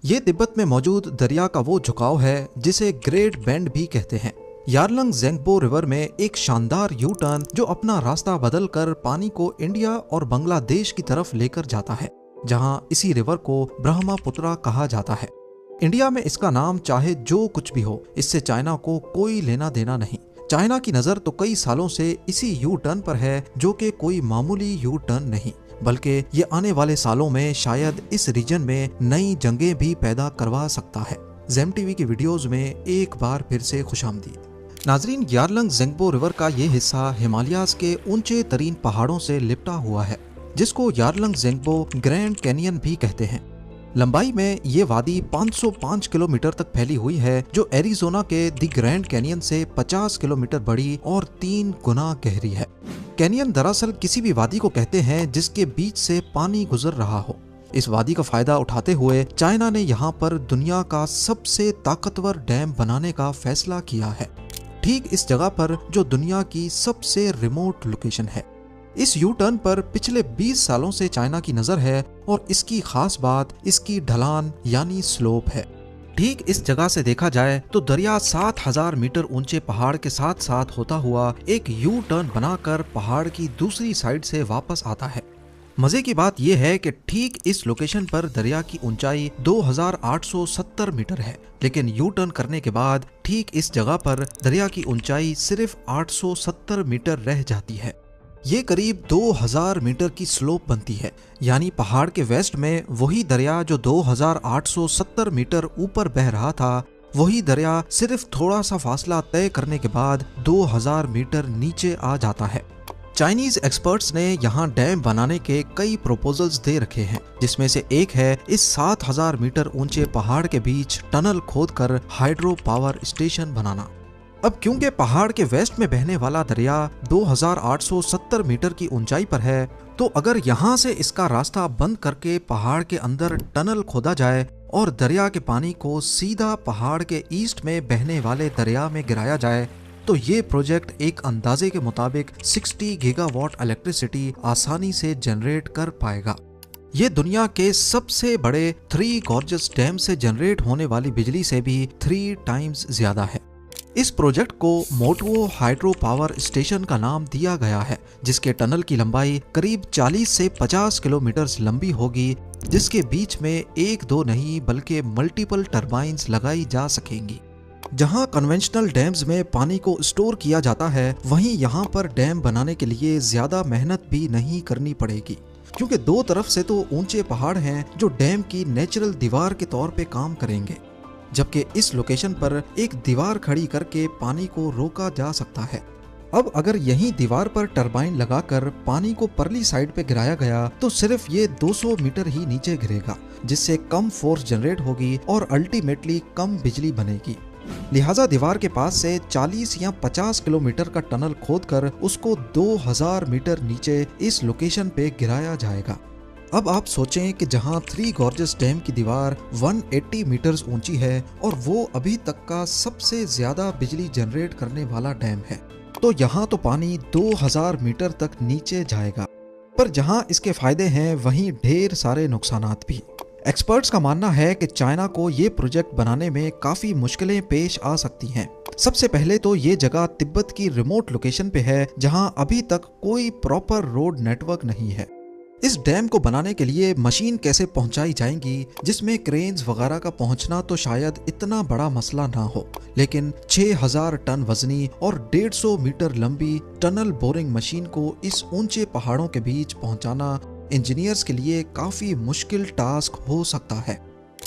ये तिब्बत में मौजूद दरिया का वो झुकाव है जिसे ग्रेट बेंड भी कहते हैं। यारलंग ज़ेंगबो रिवर में एक शानदार यू टर्न जो अपना रास्ता बदलकर पानी को इंडिया और बांग्लादेश की तरफ लेकर जाता है, जहां इसी रिवर को ब्रह्मपुत्रा कहा जाता है। इंडिया में इसका नाम चाहे जो कुछ भी हो, इससे चाइना को कोई लेना देना नहीं। चाइना की नजर तो कई सालों से इसी यू टर्न पर है, जो कि कोई मामूली यू टर्न नहीं, बल्कि ये आने वाले सालों में शायद इस रीजन में नई जंगें भी पैदा करवा सकता है। ज़ेम टीवी की वीडियोस में एक बार फिर से खुशामदीद। नाजरीन, यारलंग ज़ेंगबो रिवर का ये हिस्सा हिमालयाज के ऊंचे तरीन पहाड़ों से लिपटा हुआ है, जिसको यारलंग ज़ेंगबो ग्रैंड कैनियन भी कहते हैं। लंबाई में ये वादी 505 किलोमीटर तक फैली हुई है, जो एरिज़ोना के दी ग्रैंड कैनियन से 50 किलोमीटर बड़ी और 3 गुना गहरी है। कैनियन दरअसल किसी भी वादी को कहते हैं जिसके बीच से पानी गुजर रहा हो। इस वादी का फायदा उठाते हुए चाइना ने यहाँ पर दुनिया का सबसे ताकतवर डैम बनाने का फैसला किया है, ठीक इस जगह पर जो दुनिया की सबसे रिमोट लोकेशन है। इस यू टर्न पर पिछले 20 सालों से चाइना की नजर है और इसकी खास बात इसकी ढलान यानी स्लोप है। ठीक इस जगह से देखा जाए तो दरिया 7000 मीटर ऊंचे पहाड़ के साथ साथ होता हुआ एक यू टर्न बनाकर पहाड़ की दूसरी साइड से वापस आता है। मजे की बात यह है कि ठीक इस लोकेशन पर दरिया की ऊंचाई 2870 मीटर है, लेकिन यू टर्न करने के बाद ठीक इस जगह पर दरिया की ऊंचाई सिर्फ 870 मीटर रह जाती है। ये करीब 2000 मीटर की स्लोप बनती है, यानी पहाड़ के वेस्ट में वही दरिया जो 2870 मीटर ऊपर बह रहा था, वही दरिया सिर्फ थोड़ा सा फासला तय करने के बाद 2000 मीटर नीचे आ जाता है। चाइनीज एक्सपर्ट्स ने यहाँ डैम बनाने के कई प्रपोजल्स दे रखे हैं, जिसमें से एक है इस 7000 मीटर ऊंचे पहाड़ के बीच टनल खोदकर हाइड्रो पावर स्टेशन बनाना। अब क्योंकि पहाड़ के वेस्ट में बहने वाला दरिया 2870 मीटर की ऊंचाई पर है, तो अगर यहाँ से इसका रास्ता बंद करके पहाड़ के अंदर टनल खोदा जाए और दरिया के पानी को सीधा पहाड़ के ईस्ट में बहने वाले दरिया में गिराया जाए, तो ये प्रोजेक्ट एक अंदाजे के मुताबिक 60 गीगावाट इलेक्ट्रिसिटी आसानी से जनरेट कर पाएगा। ये दुनिया के सबसे बड़े 3 गॉर्जस डैम से जनरेट होने वाली बिजली से भी 3 टाइम्स ज्यादा है। इस प्रोजेक्ट को मोटवो हाइड्रो पावर स्टेशन का नाम दिया गया है, जिसके टनल की लंबाई करीब 40 से 50 किलोमीटर लंबी होगी, जिसके बीच में एक दो नहीं बल्कि मल्टीपल टरबाइन्स लगाई जा सकेंगी। जहां कन्वेंशनल डैम्स में पानी को स्टोर किया जाता है, वहीं यहां पर डैम बनाने के लिए ज्यादा मेहनत भी नहीं करनी पड़ेगी, क्योंकि दो तरफ से तो ऊंचे पहाड़ हैं जो डैम की नेचुरल दीवार के तौर पे काम करेंगे, जबकि इस लोकेशन पर एक दीवार खड़ी करके पानी को रोका जा सकता है। अब अगर यहीं दीवार पर टरबाइन लगाकर पानी को परली साइड पे गिराया गया, तो सिर्फ ये 200 मीटर ही नीचे गिरेगा, जिससे कम फोर्स जनरेट होगी और अल्टीमेटली कम बिजली बनेगी। लिहाजा दीवार के पास से 40 या 50 किलोमीटर का टनल खोदकर उसको 2000 मीटर नीचे इस लोकेशन पे गिराया जाएगा। अब आप सोचें कि जहां 3 गॉर्जस डैम की दीवार 180 मीटर्स ऊंची है और वो अभी तक का सबसे ज्यादा बिजली जनरेट करने वाला डैम है, तो यहाँ तो पानी 2000 मीटर तक नीचे जाएगा। पर जहां इसके फायदे हैं, वहीं ढेर सारे नुकसानात भी। एक्सपर्ट्स का मानना है कि चाइना को ये प्रोजेक्ट बनाने में काफी मुश्किलें पेश आ सकती हैं। सबसे पहले तो ये जगह तिब्बत की रिमोट लोकेशन पे है, जहां अभी तक कोई प्रॉपर रोड नेटवर्क नहीं है। इस डैम को बनाने के लिए मशीन कैसे पहुंचाई जाएंगी, जिसमें क्रेन्स वगैरह का पहुंचना तो शायद इतना बड़ा मसला ना हो, लेकिन 6000 टन वजनी और 150 मीटर लंबी टनल बोरिंग मशीन को इस ऊंचे पहाड़ों के बीच पहुंचाना इंजीनियर्स के लिए काफी मुश्किल टास्क हो सकता है।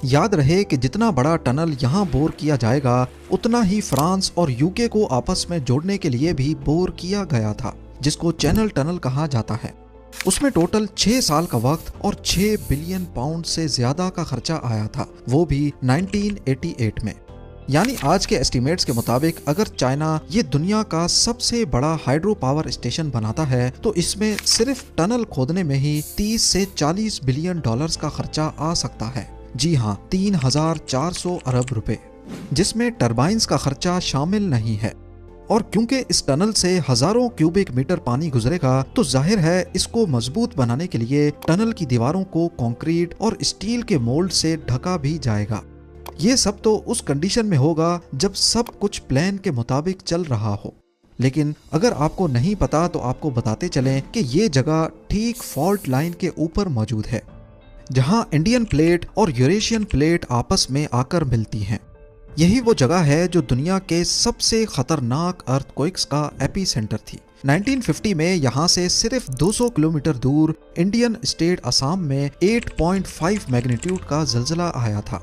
याद रहे कि जितना बड़ा टनल यहाँ बोर किया जाएगा, उतना ही फ्रांस और यूके को आपस में जोड़ने के लिए भी बोर किया गया था, जिसको चैनल टनल कहा जाता है। उसमें टोटल 6 साल का वक्त और 6 बिलियन पाउंड से ज्यादा का खर्चा आया था, वो भी 1988 में। यानी आज के एस्टिमेट्स के मुताबिक अगर चाइना ये दुनिया का सबसे बड़ा हाइड्रो पावर स्टेशन बनाता है, तो इसमें सिर्फ टनल खोदने में ही 30 से 40 बिलियन डॉलर्स का खर्चा आ सकता है। जी हाँ, 3400 अरब रुपए, जिसमें टरबाइन्स का खर्चा शामिल नहीं है। और क्योंकि इस टनल से हजारों क्यूबिक मीटर पानी गुजरेगा तो जाहिर है इसको मजबूत बनाने के लिए टनल की दीवारों को कंक्रीट और स्टील के मोल्ड से ढका भी जाएगा। ये सब तो उस कंडीशन में होगा जब सब कुछ प्लान के मुताबिक चल रहा हो। लेकिन अगर आपको नहीं पता तो आपको बताते चलें कि ये जगह ठीक फॉल्ट लाइन के ऊपर मौजूद है, जहां इंडियन प्लेट और यूरेशियन प्लेट आपस में आकर मिलती हैं। यही वो जगह है जो दुनिया के सबसे खतरनाक अर्थक्वेक्स का एपी सेंटर थी। 1950 में यहाँ से सिर्फ 200 किलोमीटर दूर इंडियन स्टेट असम में 8.5 मैग्नीट्यूड का जल्जला आया था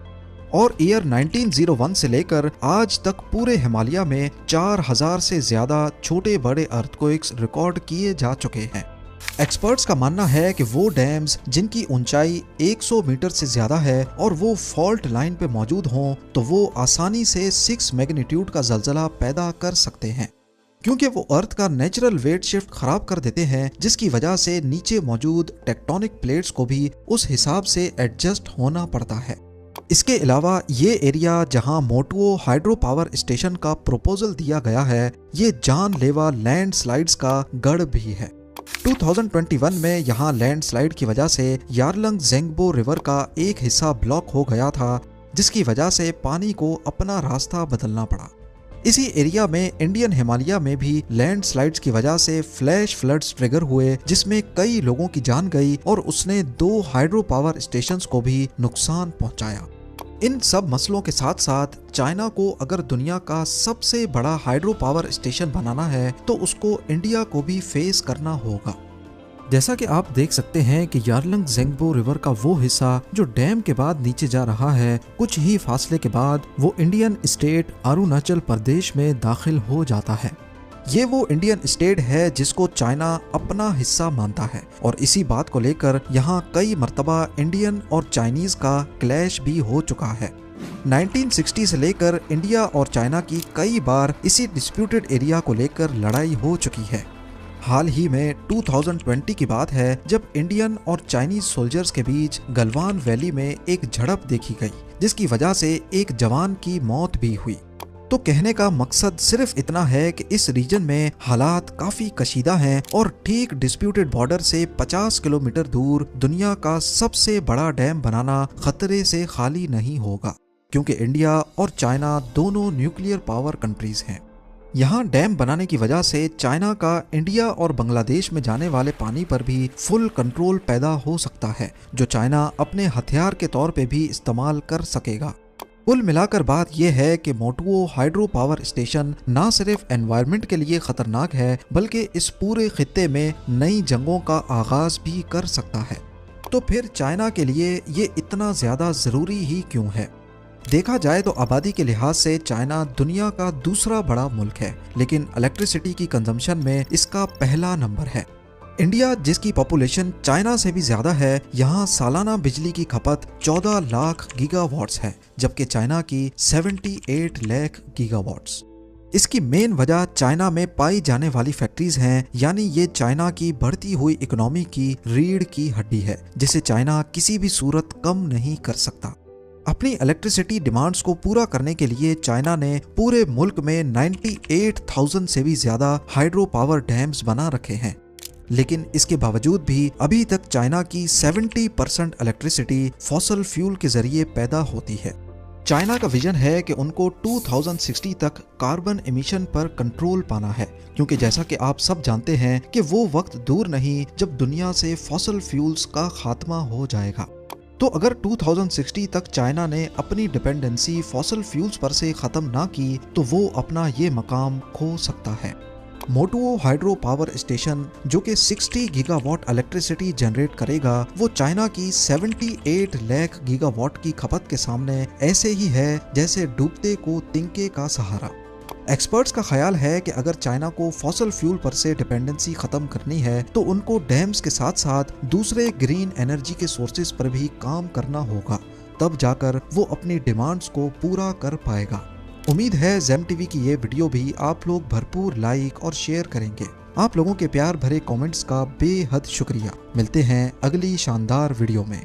और ईयर 1901 से लेकर आज तक पूरे हिमालय में 4000 से ज्यादा छोटे बड़े अर्थक्वेक्स रिकॉर्ड किए जा चुके हैं। एक्सपर्ट्स का मानना है कि वो डैम्स जिनकी ऊंचाई 100 मीटर से ज्यादा है और वो फॉल्ट लाइन पे मौजूद हों तो वो आसानी से 6 मैग्नीट्यूड का जल्जला पैदा कर सकते हैं, क्योंकि वो अर्थ का नेचुरल वेट शिफ्ट खराब कर देते हैं, जिसकी वजह से नीचे मौजूद टेक्टोनिक प्लेट्स को भी उस हिसाब से एडजस्ट होना पड़ता है। इसके अलावा ये एरिया जहां मोटुओ हाइड्रो पावर स्टेशन का प्रपोजल दिया गया है, ये जानलेवा लैंडस्लाइड्स का गढ़ भी है। 2021 में यहाँ लैंडस्लाइड की वजह से यारलंग ज़ेंगबो रिवर का एक हिस्सा ब्लॉक हो गया था, जिसकी वजह से पानी को अपना रास्ता बदलना पड़ा। इसी एरिया में इंडियन हिमालय में भी लैंडस्लाइड्स की वजह से फ्लैश फ्लड्स ट्रिगर हुए, जिसमें कई लोगों की जान गई और उसने 2 हाइड्रो पावर स्टेशंस को भी नुकसान पहुंचाया। इन सब मसलों के साथ साथ चाइना को अगर दुनिया का सबसे बड़ा हाइड्रो पावर स्टेशन बनाना है तो उसको इंडिया को भी फेस करना होगा। जैसा कि आप देख सकते हैं कि यारलंग ज़ेंगबो रिवर का वो हिस्सा जो डैम के बाद नीचे जा रहा है, कुछ ही फासले के बाद वो इंडियन स्टेट अरुणाचल प्रदेश में दाखिल हो जाता है। ये वो इंडियन स्टेट है जिसको चाइना अपना हिस्सा मानता है और इसी बात को लेकर यहाँ कई मर्तबा इंडियन और चाइनीज का क्लैश भी हो चुका है। 1960 से लेकर इंडिया और चाइना की कई बार इसी डिस्प्यूटेड एरिया को लेकर लड़ाई हो चुकी है। हाल ही में 2020 की बात है जब इंडियन और चाइनीज सोल्जर्स के बीच गलवान वैली में एक झड़प देखी गई, जिसकी वजह से एक जवान की मौत भी हुई। तो कहने का मकसद सिर्फ इतना है कि इस रीजन में हालात काफी कशीदा हैं और ठीक डिस्प्यूटेड बॉर्डर से 50 किलोमीटर दूर दुनिया का सबसे बड़ा डैम बनाना खतरे से खाली नहीं होगा, क्योंकि इंडिया और चाइना दोनों न्यूक्लियर पावर कंट्रीज हैं। यहाँ डैम बनाने की वजह से चाइना का इंडिया और बांग्लादेश में जाने वाले पानी पर भी फुल कंट्रोल पैदा हो सकता है, जो चाइना अपने हथियार के तौर पे भी इस्तेमाल कर सकेगा। कुल मिलाकर बात यह है कि मोटुओ हाइड्रो पावर स्टेशन न सिर्फ एनवायरनमेंट के लिए खतरनाक है, बल्कि इस पूरे खित्ते में नई जंगों का आगाज भी कर सकता है। तो फिर चाइना के लिए ये इतना ज्यादा जरूरी ही क्यों है? देखा जाए तो आबादी के लिहाज से चाइना दुनिया का दूसरा बड़ा मुल्क है, लेकिन इलेक्ट्रिसिटी की कंजम्पशन में इसका पहला नंबर है। इंडिया, जिसकी पॉपुलेशन चाइना से भी ज्यादा है, यहाँ सालाना बिजली की खपत 14 लाख गीगावाट्स है, जबकि चाइना की 78 लाख गीगावाट्स। इसकी मेन वजह चाइना में पाई जाने वाली फैक्ट्रीज हैं, यानी ये चाइना की बढ़ती हुई इकोनॉमी की रीढ़ की हड्डी है, जिसे चाइना किसी भी सूरत कम नहीं कर सकता। अपनी इलेक्ट्रिसिटी डिमांड्स को पूरा करने के लिए चाइना ने पूरे मुल्क में 98,000 से भी ज्यादा हाइड्रो पावर डैम्स बना रखे हैं, लेकिन इसके बावजूद भी अभी तक चाइना की 70% इलेक्ट्रिसिटी फॉसल फ्यूल के जरिए पैदा होती है। चाइना का विजन है कि उनको 2060 तक कार्बन एमिशन पर कंट्रोल पाना है, क्योंकि जैसा कि आप सब जानते हैं कि वो वक्त दूर नहीं जब दुनिया से फॉसल फ्यूल्स का खात्मा हो जाएगा। तो अगर 2060 तक चाइना ने अपनी डिपेंडेंसी फॉसल फ्यूल्स पर से खत्म ना की तो वो अपना ये मकाम खो सकता है। मोटुओ हाइड्रो पावर स्टेशन, जो कि 60 गीगावाट इलेक्ट्रिसिटी जनरेट करेगा, वो चाइना की 78 लाख गीगावाट की खपत के सामने ऐसे ही है जैसे डूबते को तिनके का सहारा। एक्सपर्ट्स का ख्याल है कि अगर चाइना को फॉसल फ्यूल पर से डिपेंडेंसी खत्म करनी है तो उनको डैम्स के साथ साथ दूसरे ग्रीन एनर्जी के सोर्सेज पर भी काम करना होगा, तब जाकर वो अपनी डिमांड्स को पूरा कर पाएगा। उम्मीद है ज़ेम टीवी की ये वीडियो भी आप लोग भरपूर लाइक और शेयर करेंगे। आप लोगों के प्यार भरे कमेंट्स का बेहद शुक्रिया। मिलते हैं अगली शानदार वीडियो में।